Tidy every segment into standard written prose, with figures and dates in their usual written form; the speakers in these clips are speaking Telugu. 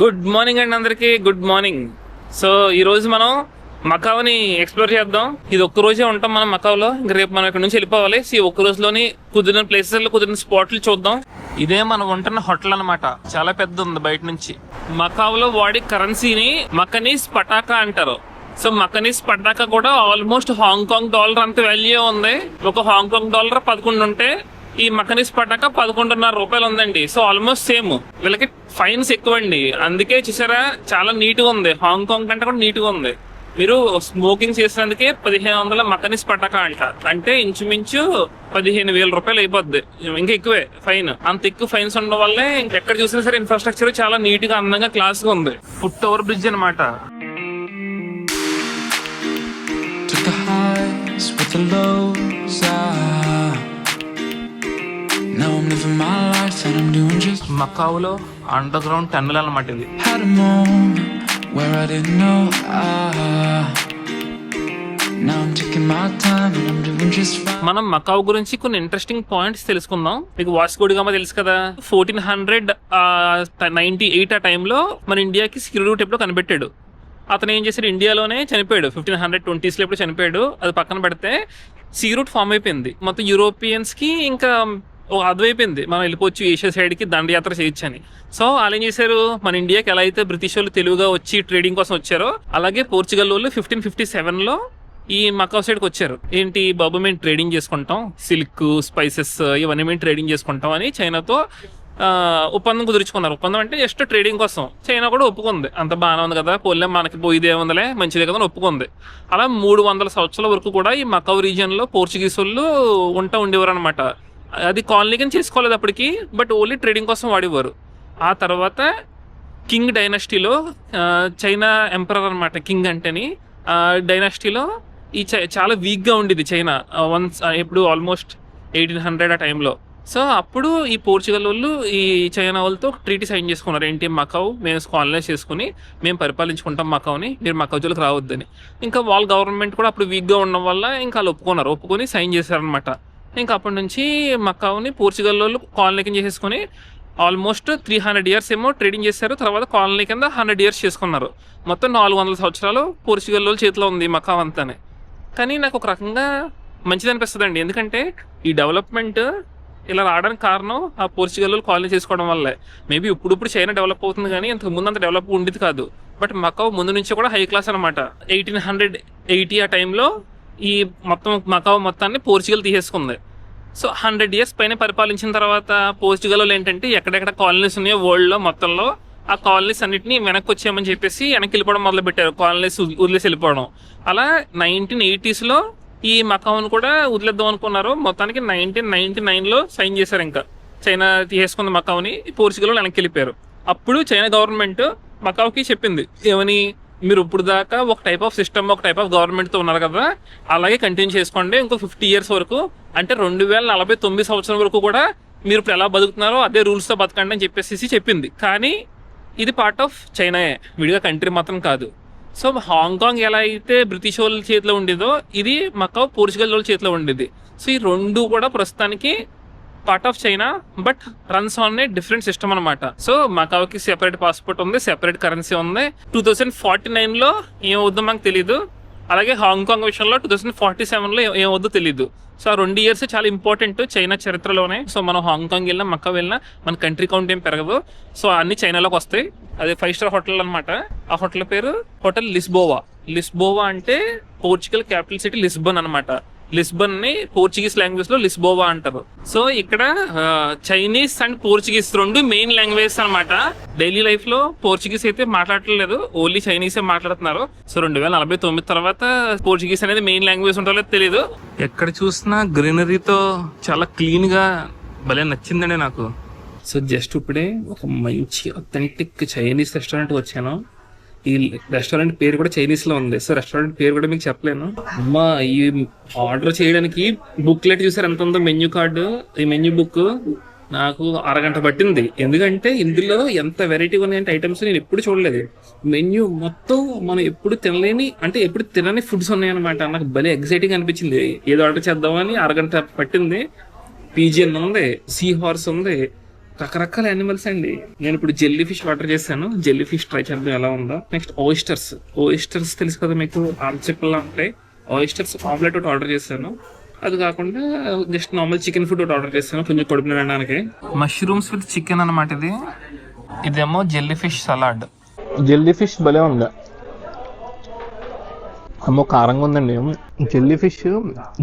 గుడ్ మార్నింగ్ అండి అందరికి. Good morning. సో ఈ రోజు మనం మకావ్ని ఎక్స్ప్లోర్ చేద్దాం. ఇది ఒక్క రోజే ఉంటాం మనం మకావ్లో. ఇంకా రేపు మనం ఇక్కడ నుంచి వెళ్ళిపోవాలి. ఈ ఒక్క రోజులోని కుదిరిన ప్లేసెస్ లో కుదిరిన స్పాట్లు చూద్దాం. ఇదే మనం ఉంటున్న హోటల్ అనమాట. చాలా పెద్ద ఉంది బయట నుంచి. మకావ్లో వాడి కరెన్సీని మకనీస్ పటాకా అంటారు. సో మకనీస్ పటాకా కూడా ఆల్మోస్ట్ హాంకాంగ్ డాలర్ అంత వాల్యూ ఉంది. ఒక హాంకాంగ్ డాలర్ 11 ఉంటే ఈ మకనీస్ పటాకా 11.5 రూపాయలు ఉందండి. So almost same. వీళ్ళకి ఫైన్స్ ఎక్కువ అండి. అందుకే చూసారా చాలా నీట్ గా ఉంది. హాంకాంగ్ కంటే కూడా నీట్ గా ఉంది. మీరు స్మోకింగ్ చేసినందుకే 1500 మకనీస్ పటాకా అంట. అంటే ఇంచుమించు 15,000 రూపాయలు అయిపోద్ది. ఇంకా ఎక్కువే ఫైన్. అంత ఎక్కువ ఫైన్స్ ఉండడం వల్లే ఎక్కడ చూసినా సరే ఇన్ఫ్రాస్ట్రక్చర్ చాలా నీట్ గా అందంగా క్లాస్ గా ఉంది. ఫుట్ ఓవర్ బ్రిడ్జ్ అనమాట. మకావ్లో అండర్ గ్రౌండ్ టన్నెల్ అన్నమాట ఇది. మనం మకావ్ గురించి కొన్ని ఇంట్రెస్టింగ్ పాయింట్స్ తెలుసుకుందాం. మీకు వాస్కో డి గామా తెలుసు కదా. 1498 ఆ టైంలో మన ఇండియాకి సీ రూట్ ఎప్పుడో కనిపెట్టాడు. అతను ఏం చేశాడు, ఇండియాలోనే చనిపోయాడు. 1520s లో ఎప్పుడు చనిపోయాడు. అది పక్కన పెడితే సీ రూట్ ఫామ్ అయిపోయింది. మొత్తం యూరోపియన్స్ కి ఇంకా అర్థమైపోయింది మనం వెళ్ళిపోవచ్చు ఏషియా సైడ్ కి దండయాత్ర చేయొచ్చు అని. సో వాళ్ళు ఏం చేశారు, మన ఇండియాకి ఎలా అయితే బ్రిటిష్ వాళ్ళు తెలుగుగా వచ్చి ట్రేడింగ్ కోసం వచ్చారో అలాగే పోర్చుగల్ వాళ్ళు 1557 లో ఈ మకావ్ సైడ్కి వచ్చారు. ఏంటి బాబు మేము ట్రేడింగ్ చేసుకుంటాం, సిల్క్ స్పైసెస్ ఇవన్నీ మేము ట్రేడింగ్ చేసుకుంటాం అని చైనాతో ఒప్పందం కుదుర్చుకున్నారు. ఒప్పందం అంటే జస్ట్ ట్రేడింగ్ కోసం. చైనా కూడా ఒప్పుకుంది. అంత బాగానే ఉంది కదా, పోలే మనకి పోయిదే ఉందిలే, మంచిదే కదా అని ఒప్పుకుంది. అలా 300 సంవత్సరాల వరకు కూడా ఈ మకావ్ రీజియన్ లో పోర్చుగీస్ వాళ్ళు ఉండేవారు అనమాట. అది కాలనీ కానీ చేసుకోలేదు అప్పటికి, బట్ ఓన్లీ ట్రేడింగ్ కోసం వాడేవారు. ఆ తర్వాత కింగ్ డైనాసిటీలో చైనా ఎంపరర్ అనమాట. కింగ్ అంటేని డైనాసిటీలో ఈ చాలా వీక్గా ఉండేది చైనా ఎప్పుడు ఆల్మోస్ట్ 1800 ఆ టైంలో. సో అప్పుడు ఈ పోర్చుగల్ వాళ్ళు ఈ చైనా వాళ్ళతో ట్రీటీ సైన్ చేసుకున్నారు. ఏంటి, మకావ్ మేము కాలనైజ్ చేసుకుని మేము పరిపాలించుకుంటాం మకావ్ని, మీరు మకావ్ జోలికి రావద్దని. ఇంకా వాళ్ళ గవర్నమెంట్ కూడా అప్పుడు వీక్గా ఉండడం వల్ల ఇంకా వాళ్ళు ఒప్పుకొని సైన్ చేశారనమాట. ఇంకా అప్పటి నుంచి మకావ్ని పోర్చుగల్ వాళ్ళు కాలనీ కింద చేసేసుకుని ఆల్మోస్ట్ 300 years ఏమో ట్రేడింగ్ చేశారు. తర్వాత కాలనీ కింద 100 years చేసుకున్నారు. మొత్తం 400 సంవత్సరాలు పోర్చుగల్ వాళ్ళ చేతిలో ఉంది మకావ్ అంతానే. కానీ నాకు ఒక రకంగా మంచిది అనిపిస్తుంది అండి. ఎందుకంటే ఈ డెవలప్మెంట్ ఇలా రావడానికి కారణం ఆ పోర్చుగల్ వాళ్ళు కాలనీ చేసుకోవడం వల్లే. మేబీ ఇప్పుడు చైనా డెవలప్ అవుతుంది కానీ ఇంతకు ముందు అంత డెవలప్ ఉండేది కాదు. బట్ మకావ్ ముందు నుంచి కూడా హై క్లాస్ అనమాట. 1880 ఆ టైంలో ఈ మకావ్ మొత్తాన్ని పోర్చుగల్ తీసేసుకుంది. సో 100 years పైన పరిపాలించిన తర్వాత పోర్చుగల్ వాళ్ళు ఏంటంటే ఎక్కడెక్కడ కాలనీస్ ఉన్నాయో వరల్డ్ లో మొత్తంలో ఆ కాలనీస్ అన్నిటిని వెనక్కి వచ్చామని చెప్పేసి వెనక్కి వెళ్ళిపోవడం మొదలు పెట్టారు. కాలనీస్ వదిలేసి వెళ్ళిపోవడం. అలా 1980s లో ఈ మకావ్ను కూడా వదిలేద్దాం అనుకున్నారు. మొత్తానికి 1999 లో సైన్ చేశారు. ఇంకా చైనా తీసేసుకున్న మకావ్ని పోర్చుగల్ వెనక్కి వెళ్ళిపోయారు. అప్పుడు చైనా గవర్నమెంట్ మకావ్కి చెప్పింది ఏమని, మీరు ఇప్పుడు దాకా ఒక టైప్ ఆఫ్ సిస్టమ్, ఒక టైప్ ఆఫ్ గవర్నమెంట్తో ఉన్నారు కదా, అలాగే కంటిన్యూ చేసుకోండి ఇంకో 50 years వరకు. అంటే 2049 సంవత్సరం వరకు కూడా మీరు ఇప్పుడు ఎలా బతుకుతున్నారో అదే రూల్స్తో బతకండి అని చెప్పేసి చెప్పింది. కానీ ఇది పార్ట్ ఆఫ్ చైనాయే, విడిగా కంట్రీ మాత్రం కాదు. సో హాంకాంగ్ ఎలా అయితే బ్రిటిష్ వాళ్ళ చేతిలో ఉండేదో ఇది మకావ్ పోర్చుగల్ వాళ్ళ చేతిలో ఉండేది. సో ఈ రెండు కూడా ప్రస్తుతానికి part of China, but runs on a different system అనమాట. సో మకావ్కి సెపరేట్ పాస్పోర్ట్ ఉంది, సెపరేట్ కరెన్సీ ఉంది. 2049 లో ఏమవుద్దో మనకు తెలీదు. అలాగే హాంకాంగ్ విషయంలో 2047 లో ఏమవుద్దో తెలీదు. సో ఆ 2 years చాలా ఇంపార్టెంట్ చైనా చరిత్రలోనే. సో మనం హాంకాంగ్ వెళ్ళినా మకావ్ వెళ్ళినా మన కంట్రీ కౌంట్ ఏం పెరగదు. సో అన్ని చైనాలోకి వస్తాయి. అదే 5-star హోటల్ అనమాట. ఆ హోటల్ పేరు హోటల్ లిస్బోవా. లిస్బోవా అంటే పోర్చుగల్ క్యాపిటల్ సిటీ లిస్బన్ అనమాట. లిస్బన్ ని పోర్చుగీస్ లాంగ్వేజ్ లో లిస్బోవా అంటారు. సో ఇక్కడ చైనీస్ అండ్ పోర్చుగీస్ రెండు మెయిన్ లాంగ్వేజ్ అనమాట. డైలీ లైఫ్ లో పోర్చుగీస్ అయితే మాట్లాడలేదు, ఓన్లీ చైనీసే మాట్లాడుతున్నారు. సో 2049 తర్వాత పోర్చుగీస్ అనేది మెయిన్ లాంగ్వేజ్ ఉంటుందో తెలియదు. ఎక్కడ చూసినా గ్రీనరీతో చాలా క్లీన్ గా భలే నచ్చిందండి నాకు. సో జస్ట్ ఇప్పుడే ఒక మంచి అథెంటిక్ చైనీస్ రెస్టారెంట్ వచ్చాను. ఈ రెస్టారెంట్ పేరు కూడా చైనీస్ లో ఉంది. సో రెస్టారెంట్ పేరు కూడా మీకు చెప్పలేను. అమ్మా, ఈ ఆర్డర్ చేయడానికి బుక్లెట్ చూసారు ఎంత ఉందో, మెన్యూ కార్డు. ఈ మెన్యూ బుక్ నాకు అరగంట పట్టింది. ఎందుకంటే ఇందులో ఎంత వెరైటీగా ఉన్నాయంటే ఐటమ్స్ నేను ఎప్పుడు చూడలేదు. మెన్యూ మొత్తం మనం ఎప్పుడు తినని ఫుడ్స్ ఉన్నాయన్నమాట. నాకు భలే ఎక్సైటింగ్ అనిపించింది. ఏదో ఆర్డర్ చేద్దామని అరగంట పట్టింది. పిజియన్ ఉంది, సీ హార్స్ ఉంది, రకరకాల యానిమల్స్ అండి. నేను ఇప్పుడు జెల్లీ ఫిష్ ఆర్డర్ చేశాను. జెల్లీ ఫిష్ ట్రై చేద్దాం ఎలా ఉందో. నెక్స్ట్ ఓయిస్టర్స్ తెలుసు కదా మీకు, ఆమ్చిప్పలా ఉంటాయి. ఓయిస్టర్స్ ఆమ్లెట్ ఒకటి ఆర్డర్ చేశాను. అది కాకుండా జస్ట్ నార్మల్ చికెన్ ఫుడ్ ఒకటి ఆర్డర్ చేశాను కొంచెం కడుపున తినడానికి. మష్రూమ్స్ విత్ చికెన్ అనమాట ఇది. ఇదేమో jelly fish salad. Jelly fish భలే ఉంది, అమ్మో కారంగా ఉందండి. జెల్లీ ఫిష్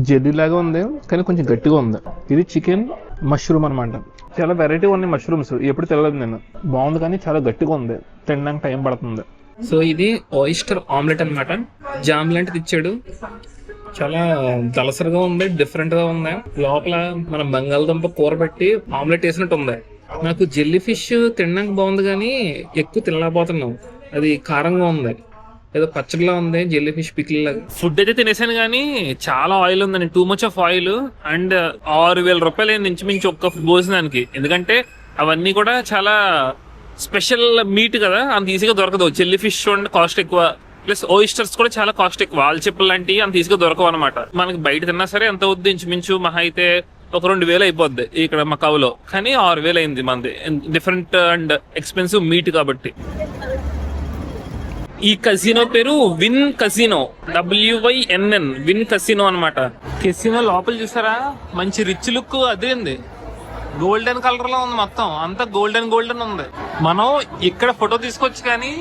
జెల్లీ లాగా ఉంది కానీ కొంచెం గట్టిగా ఉంది. ఇది చికెన్ మష్రూమ్ అనమాట. చాలా వెరైటీ ఉన్నాయి మష్రూమ్స్, ఎప్పుడు తెలియదు నేను. బాగుంది కానీ చాలా గట్టిగా ఉంది, తినడానికి టైం పడుతుంది. సో ఇది ఓయిస్టర్ ఆమ్లెట్ అనమాట. జామ్ లాంటిది ఇచ్చాడు, చాలా దలసరిగా ఉంది, డిఫరెంట్ గా ఉంది. లోపల మన బంగాళదుంప కూర పెట్టి ఆమ్లెట్ వేసినట్టు ఉంది. నాకు జెల్లీ ఫిష్ తినడానికి బాగుంది కానీ ఎక్కువ తినలేకపోతున్నాం, అది కారంగా ఉంది, ఏదో పచ్చడిలా ఉంది జెల్లీ ఫిష్ పికిల్ లాగా. ఫుడ్ అయితే తినేసాను కానీ చాలా ఆయిల్ ఉందండి, too much of oil. And 6,000 రూపాయలు ఇంచుమించు ఒక్క భోజనానికి. ఎందుకంటే అవన్నీ కూడా చాలా స్పెషల్ మీట్ కదా, అంత ఈజీగా దొరకదు. జెల్లీ ఫిష్ కాస్ట్ ఎక్కువ, ప్లస్ ఓయిస్టర్స్ కూడా చాలా కాస్ట్ ఎక్కువ. ఆల్చిప్పలు లాంటివి అంత ఈజీగా దొరకవు అనమాట. మనకి బయట తిన్నా సరే ఎంత అవుద్ది, ఇంచుమించు మహా అయితే ఒక 2,000 అయిపోద్ది ఇక్కడ మకావులో. కానీ 6,000 అయింది మనది, డిఫరెంట్ అండ్ ఎక్స్పెన్సివ్ మీట్ కాబట్టి. ఈ కసినో పేరు విన్ కసినో, WYNN, విన్ కసినో అనమాట. కెసినో లోపల చూసారా, మంచి రిచ్ లుక్ అదేంది, గోల్డెన్ కలర్ లో ఉంది మొత్తం అంతా, గోల్డెన్ ఉంది. మనం ఇక్కడ ఫోటో తీసుకోవచ్చు కానీ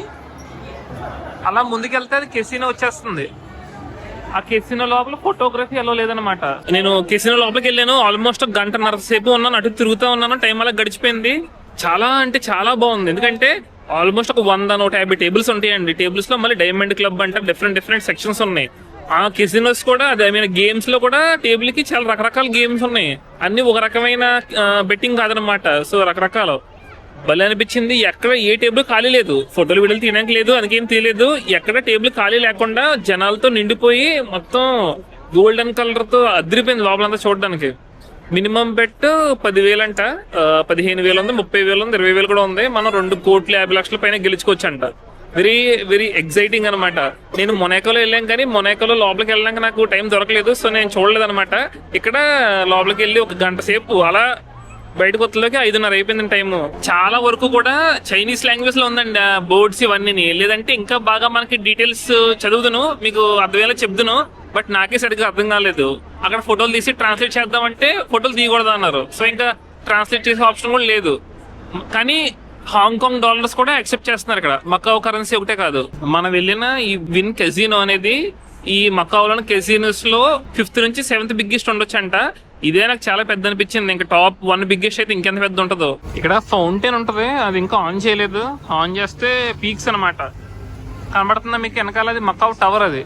అలా ముందుకెళ్తే అది కెసినో వచ్చేస్తుంది. ఆ కెసినో లోపల ఫోటోగ్రఫీ అలా లేదనమాట. నేను కెసినో లోపలికి వెళ్ళాను, ఆల్మోస్ట్ 1.5 గంట సేపు ఉన్నాను, అటు తిరుగుతూ ఉన్నాను, టైం అలా గడిచిపోయింది. చాలా అంటే చాలా బాగుంది, ఎందుకంటే ఆల్మోస్ట్ ఒక 100-150 టేబుల్స్ ఉంటాయండి. టేబుల్స్ లో మళ్ళీ డైమండ్ క్లబ్ అంటే డిఫరెంట్ సెక్షన్స్ ఉన్నాయి. ఆ కెసినోస్ కూడా అదే, ఐ మీన్ గేమ్స్ లో కూడా టేబుల్ కి చాలా రకరకాల గేమ్స్ ఉన్నాయి. అన్ని ఒక రకమైన బెట్టింగ్ కాదనమాట. సో రకరకాలు భలే అనిపించింది. ఎక్కడ ఏ టేబుల్ ఖాళీ లేదు, ఫోటోలు వీడియోలు తీయడానికి లేదు, అందుకేం తీయలేదు. ఎక్కడ టేబుల్ ఖాళీ లేకుండా జనాలతో నిండిపోయి మొత్తం గోల్డెన్ కలర్ తో అదిరిపోయింది లోపలంతా చూడడానికి. మినిమం బెట్ 10,000 అంట, 15,000 ఉంది, 30,000 ఉంది, 20,000 కూడా ఉంది. మనం 2,50,00,000 పైన గెలుచుకోవచ్చు అంట. వెరీ ఎక్సైటింగ్ అనమాట. నేను మొనాకోలో వెళ్ళాం కానీ మొనాకోలో లోపలికి వెళ్ళడానికి నాకు టైం దొరకలేదు, సో నేను చూడలేదు అనమాట. ఇక్కడ లోపలికి వెళ్ళి 1 గంట సేపు అలా బయటకు వచ్చేలోకి 5:30 అయిపోయింది టైం. చాలా వరకు కూడా చైనీస్ లాంగ్వేజ్ లో ఉందండి బోర్డ్స్ ఇవన్నీ. లేదంటే ఇంకా బాగా మనకి డీటెయిల్స్ చదువుదును, మీకు అర్థమయ్యేలా చెప్దును, బట్ నాకే సరిగ్గా అర్థం కాలేదు. అక్కడ ఫోటోలు తీసి ట్రాన్స్లేట్ చేద్దామంటే ఫోటోలు తీయకూడదు అన్నారు. సో ఇంకా ట్రాన్స్లేట్ చేసే ఆప్షన్ కూడా లేదు. కానీ హాంకాంగ్ డాలర్స్ కూడా యాక్సెప్ట్ చేస్తున్నారు ఇక్కడ, మకావ్ కరెన్సీ ఒకటే కాదు. మనం వెళ్ళిన ఈ విన్ కెసినో అనేది ఈ మకావ్లోని కెసినోస్ లో 5th నుంచి 7th బిగ్గెస్ట్ ఉండొచ్చు అంట. ఇదే నాకు చాలా పెద్ద అనిపించింది. ఇంకా టాప్ 1 బిగ్గెస్ట్ అయితే ఇంకెంత పెద్ద ఉంటుందో. ఇక్కడ ఫౌంటైన్ ఉంటది, అది ఇంకా ఆన్ చేయలేదు. ఆన్ చేస్తే పీక్స్ అనమాట కనబడుతుందా మీకు వెనకాల, అది మకావ్ టవర్. అది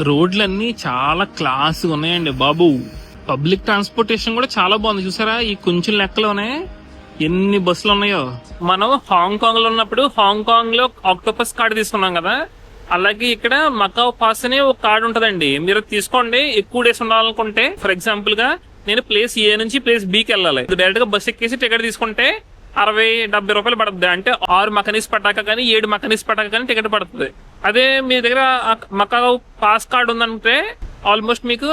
రోడ్లన్నీ చాలా క్లాస్ ఉన్నాయండి బాబు. పబ్లిక్ ట్రాన్స్పోర్టేషన్ కూడా చాలా బాగుంది. చూసారా ఈ కొంచెం లెక్కలోనే ఎన్ని బస్సులు ఉన్నాయో. మనం హాంకాంగ్ లో ఉన్నప్పుడు హాంకాంగ్ లో ఆక్టోపస్ కార్డు తీసుకున్నాం కదా, అలాగే ఇక్కడ మకావ్ పాస్ అనే ఒక కార్డు ఉంటదండి. మీరు తీసుకోండి. ఎక్కువ డేస్ ఉండాలనుకుంటే, ఫర్ ఎగ్జాంపుల్ గా నేను ప్లేస్ ఏ నుంచి ప్లేస్ బికి వెళ్ళాలి, డైరెక్ట్ గా బస్ ఎక్కేసి టికెట్ తీసుకుంటే 60-70 రూపాయలు పడుతుంది. అంటే 6 మకనీస్ పటాక కానీ 7 మకనీస్ పటాక కానీ టికెట్ పడుతుంది. అదే మీ దగ్గర మకావ్ పాస్ కార్డ్ ఉందంటే ఆల్మోస్ట్ మీకు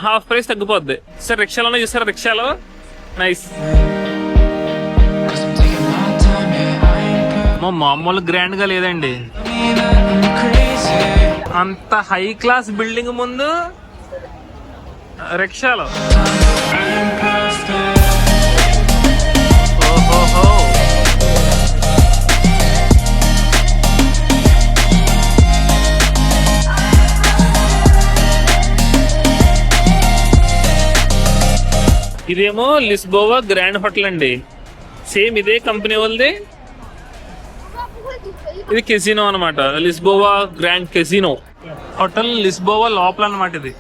హాఫ్ ప్రైస్ తగ్గిపోద్ది. సార్ రిక్షాలోనే చూసారా, రిక్షాలో నైస్. మామూలు గ్రాండ్ గా లేదండి, అంత హై క్లాస్ బిల్డింగ్ ముందు రిక్షాలో. ఓహోహో, ఇదేమో లిస్బోవా గ్రాండ్ హోటల్ అండి. సేమ్ ఇదే కంపెనీ వాళ్ళది. ఇది కెసినో అనమాట, లిస్బోవా గ్రాండ్ కెసినో హోటల్, లిస్బోవా లోపల అనమాట. ఇది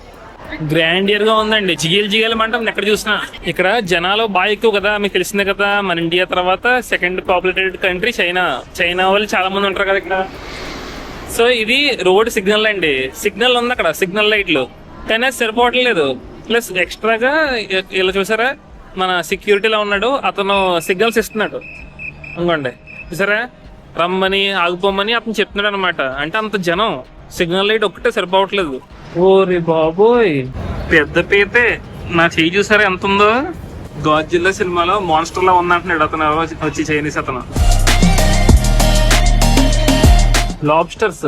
గ్రాండియర్ గా ఉందండి, జిగేలు అంటాం ఎక్కడ చూసినా. ఇక్కడ జనాలు బాగా ఎక్కువ కదా, మీకు తెలిసిందే కదా, మన ఇండియా తర్వాత 2nd populated country China. China వాళ్ళు చాలా మంది ఉంటారు కదా ఇక్కడ. సో ఇది రోడ్ సిగ్నల్ అండి. సిగ్నల్ ఉంది అక్కడ, సిగ్నల్ లైట్లు, కానీ అది సరిపోవట్లేదు. ప్లస్ ఎక్స్ట్రాగా ఇలా చూసారా, మన సెక్యూరిటీలో ఉన్నాడు అతను సిగ్నల్స్ ఇస్తున్నాడు. ఇంకోండి చూసారా, రమ్మని ఆగిపోమని అతను చెప్తున్నాడు అనమాట. అంటే అంత జనం, సిగ్నల్ లైట్ ఒక్కటే సరిపోవట్లేదు. ఓరి బాబోయ్, పెద్ద పీతే. నా చెయ్యి చూసారా ఎంత ఉందో, గాడ్జిల్లా సినిమాలో మాన్స్టర్ లా ఉందంటున్నాడు అతను, వచ్చి చైనీస్ అతను. లాబ్స్టర్స్,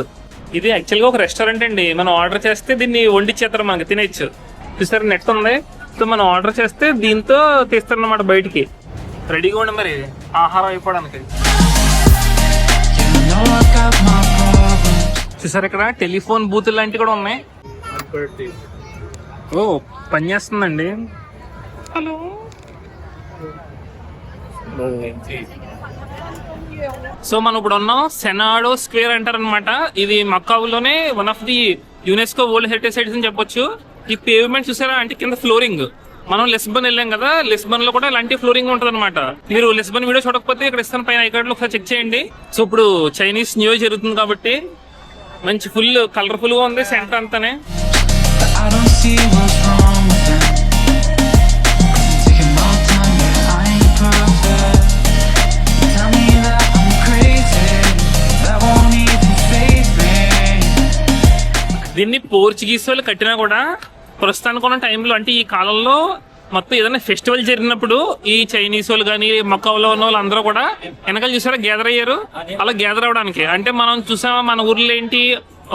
ఇది యాక్చువల్గా ఒక రెస్టారెంట్ అండి. మనం ఆర్డర్ చేస్తే దీన్ని వండిచ్చేస్తారు, మనకి తినేచ్చు. చూసారా నెట్ ఉంది, సో మనం ఆర్డర్ చేస్తే దీంతో తీస్తారన్నమాట బయటికి. రెడీగా ఉండి మరి ఆహారం అయిపోవడానికి. చూసారు ఇక్కడ టెలిఫోన్ బూత్ లాంటివి కూడా ఉన్నాయి. ఓ పని చేస్తుందండి. హలో, సో మనం ఇప్పుడు ఉన్నాం సెనాడో స్క్వేర్ అంటారనమాట. ఇది మకావులోనే one of the UNESCO world heritage sites అని చెప్పొచ్చు. ఈ పేవ్మెంట్ చూసారా, అంటే కింద ఫ్లోరింగ్. మనం లిస్బన్ వెళ్ళాం కదా, లిస్బన్ లో కూడా ఇలాంటి ఫ్లోరింగ్ ఉంటుంది అనమాట. మీరు లిస్బన్ వీడియో చూడకపోతే ఇక్కడ ఇస్తాను పైన ఐకార్డ్ లో ఒకసారి చెక్ చేయండి. సో ఇప్పుడు చైనీస్ న్యూ ఇయర్ జరుగుతుంది కాబట్టి మంచి ఫుల్ కలర్ఫుల్ గా ఉంది సెంటర్ అంతానే. దీన్ని పోర్చుగీస్ వాళ్ళు కట్టినా కూడా ప్రస్తుతానికి ఉన్న టైంలో, అంటే ఈ కాలంలో మొత్తం ఏదైనా ఫెస్టివల్ జరిగినప్పుడు ఈ చైనీస్ వాళ్ళు కానీ మకావులో ఉన్న వాళ్ళు అందరూ కూడా వెనకాల చూసారా గ్యాదర్ అయ్యారు. అలా గ్యాదర్ అవడానికి, అంటే మనం చూసామా మన ఊర్లో ఏంటి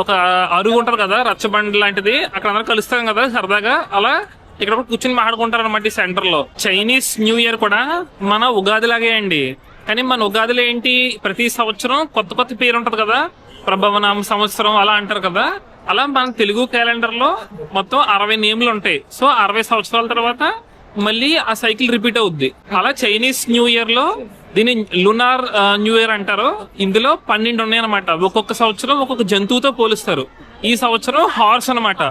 ఒక అరుగు ఉంటది కదా, రచ్చబండి లాంటిది, అక్కడ అందరూ కలుస్తాం కదా సరదాగా, అలా ఇక్కడ కూడా కూర్చొని మాట్లాడుకుంటారు అనమాట ఈ సెంటర్ లో. చైనీస్ న్యూ ఇయర్ కూడా మన ఉగాది లాగే అండి. కానీ మన ఉగాదిలో ఏంటి, ప్రతి సంవత్సరం కొత్త కొత్త పేరు ఉంటది కదా, ప్రభవనామ సంవత్సరం అలా అంటారు కదా. అలా మన తెలుగు క్యాలెండర్ లో మొత్తం 60 నేమ్లు ఉంటాయి. సో 60 సంవత్సరాల తర్వాత మళ్ళీ ఆ సైకిల్ రిపీట్ అవుద్ది. అలా చైనీస్ న్యూ ఇయర్ లో దీన్ని లునార్ న్యూ ఇయర్ అంటారు. ఇందులో 12 ఉన్నాయి అనమాట. ఒక్కొక్క సంవత్సరం ఒక్కొక్క జంతువుతో పోలుస్తారు. ఈ సంవత్సరం హార్స్ అనమాట.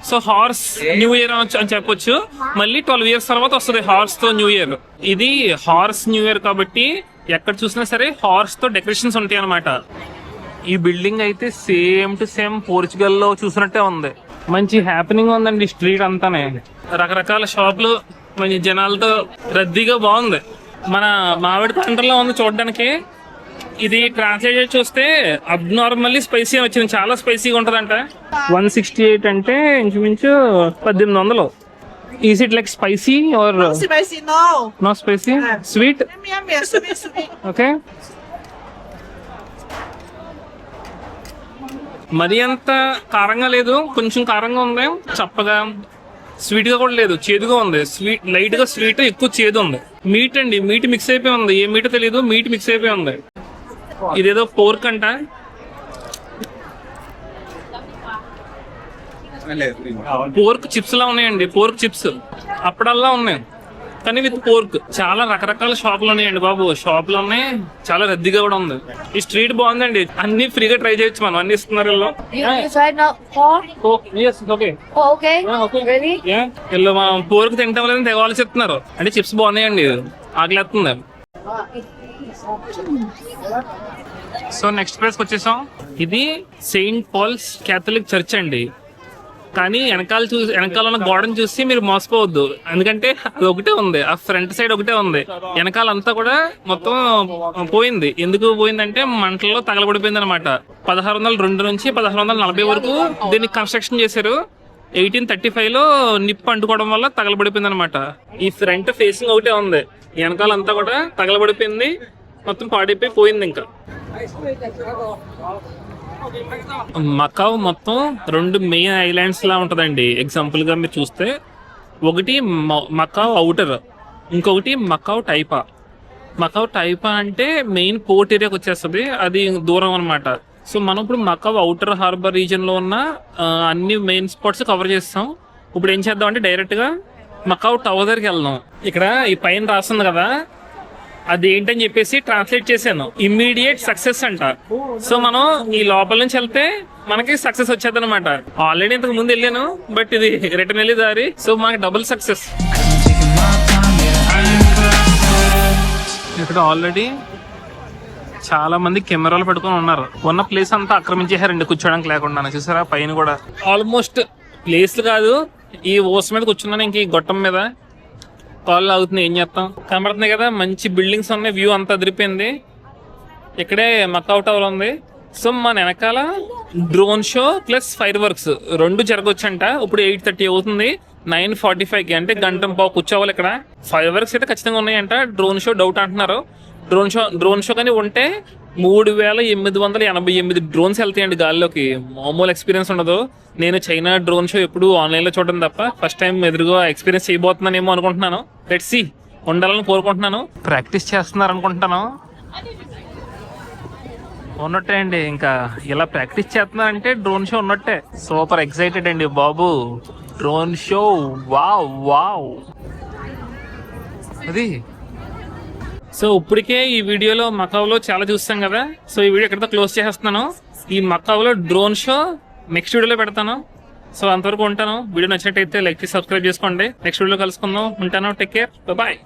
సో హార్స్ న్యూ ఇయర్ అని చెప్పొచ్చు. మళ్ళీ 12 ఇయర్స్ తర్వాత వస్తుంది హార్స్ తో న్యూ ఇయర్. ఇది హార్స్ న్యూ ఇయర్ కాబట్టి ఎక్కడ చూసినా సరే హార్స్ తో డెకరేషన్స్ ఉంటాయి అనమాట. ఈ బిల్డింగ్ అయితే సేమ్ టు సేమ్ పోర్చుగల్ లో చూసినట్టే ఉంది. మంచి హ్యాపెనింగ్ ఉందండి స్ట్రీట్ అంతానే, రకరకాల షాపులు, మంచి జనాలతో రద్దీగా బాగుంది. మన మామిడి తండ్రిలో ఉంది చూడడానికి. ఇది ట్రాన్స్లేట్ చూస్తే అబ్నార్మల్లీ స్పైసీ అని వచ్చింది. చాలా స్పైసీగా ఉంటదంట. 168 అంటే ఇంచుమించు 1800. Is it like spicy or Spicy, no. Not spicy? Sweet? Yummy, sweet. Okay. మరీ అంత కారంగా లేదు, కొంచెం కారంగా ఉంది, చప్పగా, స్వీట్ గా కూడా లేదు, చేదుగా ఉంది. స్వీట్ లైట్ గా స్వీట్, ఎక్కువ చేదు ఉంది. మీట్ అండి, మీట్ మిక్స్ అయిపోయి ఉంది. ఏ మీట్ తెలియదు, మీట్ మిక్స్ అయిపోయి ఉంది. ఇదేదో పోర్క్ అంట. పోర్క్ చిప్స్ లా ఉన్నాయండి, పోర్క్ చిప్స్ అప్పుడల్లా ఉన్నాయి, కానీ విత్ పోర్క్. చాలా రకరకాల షాపులు ఉన్నాయండి బాబు, షాపులు ఉన్నాయి, చాలా రద్దీగా కూడా ఉంది. ఈ స్ట్రీట్ బాగుందండి, అన్ని ఫ్రీగా ట్రై చేయొచ్చు మనం, అన్ని ఇస్తున్నారు. మనం పోర్క్ తింటాం లేదని తెగ చెప్తున్నారు. అంటే చిప్స్ బాగున్నాయండి, ఆకలిస్తుంది. సో నెక్స్ట్ ప్లేస్కి వచ్చేసాం. ఇది సెయింట్ పాల్స్ క్యాథలిక్ చర్చ్ అండి. కానీ వెనకాల ఉన్న గోడను చూసి మీరు మోసపోవద్దు, ఎందుకంటే అది ఒకటే ఉంది, ఆ ఫ్రంట్ సైడ్ ఒకటే ఉంది. వెనకాలంతా కూడా మొత్తం పోయింది. ఎందుకు పోయిందంటే మంటల్లో తగలబడిపోయింది అనమాట. 1602 నుంచి 1640 వరకు దీన్ని కన్స్ట్రక్షన్ చేశారు. 1835లో నిప్పు అంటుకోవడం వల్ల తగలబడిపోయింది అనమాట. ఈ ఫ్రంట్ ఫేసింగ్ ఒకటే ఉంది, వెనకాలంతా కూడా తగలబడిపోయింది, మొత్తం పాడైపోయి పోయింది. ఇంకా మకావ్ మొత్తం 2 మెయిన్ ఐలాండ్స్ లా ఉంటదండి. ఎగ్జాంపుల్ గా మీరు చూస్తే, ఒకటి మకావ్ అవుటర్, ఇంకొకటి మకావ్ టైపా. మకావ్ టైపా అంటే మెయిన్ పోర్ట్ ఏరియాకి వచ్చేస్తుంది, అది దూరం అనమాట. సో మనం ఇప్పుడు మకావ్ అవుటర్ హార్బర్ రీజన్ లో ఉన్న అన్ని మెయిన్ స్పాట్స్ కవర్ చేస్తాం. ఇప్పుడు ఏం చేద్దాం అంటే డైరెక్ట్ గా మకావ్ టవర్ దగ్గరికి వెళ్దాం. ఇక్కడ ఈ పైన రాస్తుంది కదా, అది ఏంటని చెప్పేసి ట్రాన్స్లేట్ చేశాను. ఇమ్మీడియట్ సక్సెస్ అంట. సో మనం ఈ లోపల నుంచి వెళ్తే మనకి సక్సెస్ వచ్చేది అనమాట. ఆల్రెడీ ఇంతకు ముందు వెళ్ళాను, బట్ ఇది రిటర్న్ వెళ్ళే దారి. సో మనకి డబుల్ సక్సెస్. ఇక్కడ ఆల్రెడీ చాలా మంది కెమెరాలు పెట్టుకొని ఉన్నారు. ఉన్న ప్లేస్ అంతా ఆక్రమించేశారండి కూర్చోడానికి లేకుండా. చూసారా పైన కూడా ఆల్మోస్ట్ ప్లేస్ కాదు, ఈ ఓస్ మీద కూర్చున్నాను. ఇంక ఈ గొట్టం మీద కాళ్ళు ఆగుతున్నాయి. ఏం చేస్తాం, కనబడుతున్నాయి కదా మంచి బిల్డింగ్స్ ఉన్నాయి. వ్యూ అంతా అదిరిపోయింది. ఇక్కడే మకావ్ టవర్ ఉంది. సో మన వెనకాల drone show plus fire works రెండు జరగవచ్చంట. ఇప్పుడు 8:30 అవుతుంది. 9:45కి అంటే గంట పావు కూర్చోవాలి ఇక్కడ. ఫైర్ వర్క్స్ అయితే ఖచ్చితంగా ఉన్నాయంట. డ్రోన్ షో డౌట్ అంటున్నారు. డ్రోన్ షో కానీ ఉంటే 3,888 డ్రోన్స్ వెళ్తాయండి గాల్లోకి. మామూలు ఎక్స్పీరియన్స్ ఉండదు. నేను చైనా డ్రోన్ షో ఎప్పుడు ఆన్లైన్లో చూడడం తప్ప ఫస్ట్ టైం ఎదురుగా ఎక్స్పీరియన్స్ చేయబోతున్నానేమో అనుకుంటున్నాను. లెట్స్ సీ, ఉండాలని కోరుకుంటున్నాను. ప్రాక్టీస్ చేస్తున్నారు అనుకుంటున్నాను. ఉన్నట్టే అండి, ఇంకా ఇలా ప్రాక్టీస్ చేస్తున్నారంటే డ్రోన్ షో ఉన్నట్టే. సూపర్ ఎక్సైటెడ్ అండి బాబు. డ్రోన్ షో వావ్ వావ్ అది. సో ఇప్పటికే ఈ వీడియోలో మకావ్లో చాలా చూస్తాం కదా. సో ఈ వీడియో ఎక్కడితో క్లోజ్ చేసేస్తున్నాను. ఈ మకావ్లో డ్రోన్ షో నెక్స్ట్ వీడియోలో పెడతాను. సో అంతవరకు ఉంటాను. వీడియో నచ్చినట్టయితే లైక్ చేసి సబ్స్క్రైబ్ చేసుకోండి. నెక్స్ట్ వీడియోలో కలుసుకుందాం. ఉంటాను. Take care, bye.